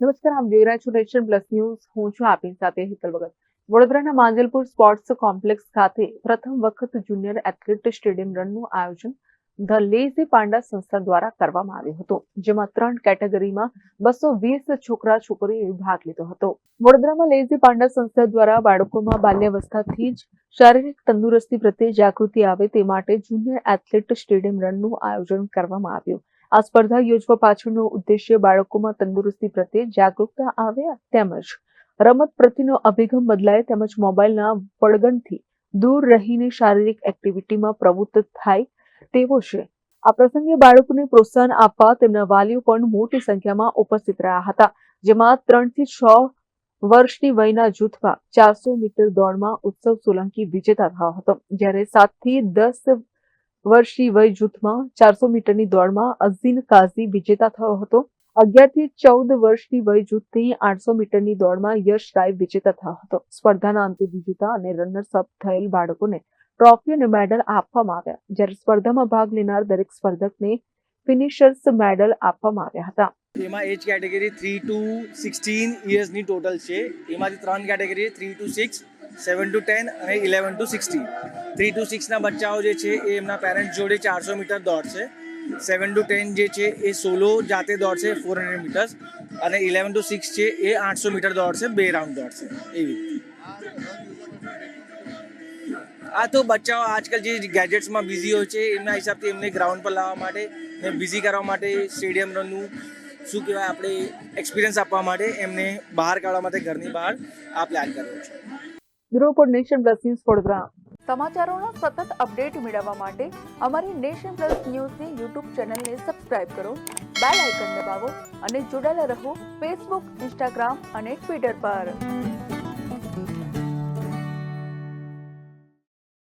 નમસ્કાર, આપ જોઈ રહ્યા છો નેશન પ્લસ ન્યૂઝ. હું છું આપની સાથે હિતલ ભગત. વડોદરાના માંજલપુર સ્પોર્ટ્સ કોમ્પ્લેક્સ ખાતે પ્રથમ વખત જુનિયર એથ્લેટ સ્ટેડિયમ રનનું આયોજન ધ લેઝી પાંડા સંસ્થા દ્વારા કરવામાં આવ્યું હતું, જેમાં 3 કેટેગરીમાં 220 છોકરા છોકરીઓએ ભાગ લીધો હતો. વડોદરામાં લેઝી પાંડા સંસ્થા દ્વારા બાળકોમાં બાલ્યાવસ્થાથી જ શારીરિક તંદુરસ્તી પ્રત્યે જાગૃતિ આવે તે માટે જુનિયર એથ્લેટ સ્ટેડિયમ રનનું આયોજન કરવામાં આવ્યું. આ સ્પર્ધા યોજવા પાછળનો ઉદ્દેશ્ય બાળકોમાં તંદુરસ્તી પ્રત્યે જાગૃતતા આવે તેમજ રમત પ્રત્યેનો અભિગમ બદલાય તેમજ મોબાઈલના વળગણથી દૂર રહીને શારીરિક એક્ટિવિટીમાં પ્રવૃત્ત થાય તેવો છે. આ પ્રસંગે બાળકોને પ્રોત્સાહન આપવા તેમના વાલીઓ પણ મોટી સંખ્યામાં ઉપસ્થિત રહ્યા હતા, જેમાં 3 થી 6 વર્ષની વયના જૂથમાં 400 મીટર દોડમાં ઉત્સવ સોલંકી વિજેતા થયો હતો, જ્યારે 7 થી 10 વર્ષની વય જૂથમાં 400 મીટરની દોડમાં અઝીન કાઝી વિજેતા થયો હતો. 11 થી 14 વર્ષની વય જૂથની 800 મીટરની દોડમાં યશ રાય વિજેતા થયો હતો. સ્પર્ધાના અંતે વિજેતા અને રનર્સ અપ થયેલ બાળકોને ટ્રોફી અને મેડલ આપવામાં આવ્યા, જ્યારે સ્પર્ધામાં ભાગ લેનાર દરેક સ્પર્ધકને ફિનિશર્સ મેડલ આપવામાં આવ્યા હતા. એમાં એજ કેટેગરી 3 to 16 ઇયર્સની ટોટલ છે. એમાંથી 3 કેટેગરી 3 to 6, 7 to 10 અને 11 to 16. 3 to 6ના બચ્ચાઓ જે છે એ એમના પેરેન્ટ્સ જોડે 400 મીટર દોડશે. 7 to 10 જે છે એ સોલો જાતે દોડશે 400 મીટર્સ અને 11 to 6 છે એ 800 મીટર દોડશે, 2 રાઉન્ડ દોડશે. એવી આ તો બચ્ચાઓ આજકાલ જે ગેજેટ્સમાં બિઝી હોય છે એમના હિસાબથી એમને ગ્રાઉન્ડ પર લાવવા માટે ને બિઝી કરવા માટે સ્ટેડિયમ રનનું શું કહેવાય આપણે એક્સપિરિયન્સ આપવા માટે એમને બહાર કાઢવા માટે ઘરની બહાર આ પ્લાન કર્યો છે. Bureau for Nation Plus News, Vadodara. સમાચારોના સતત અપડેટ મેળવવા માટે અમારી નેશન પ્લસ ન્યૂઝની યુટ્યુબ ચેનલને સબસ્ક્રાઇબ કરો, બેલ આઇકન દબાવો અને જોડાયેલા રહો ફેસબુક, ઇન્સ્ટાગ્રામ અને ટ્વિટર પર.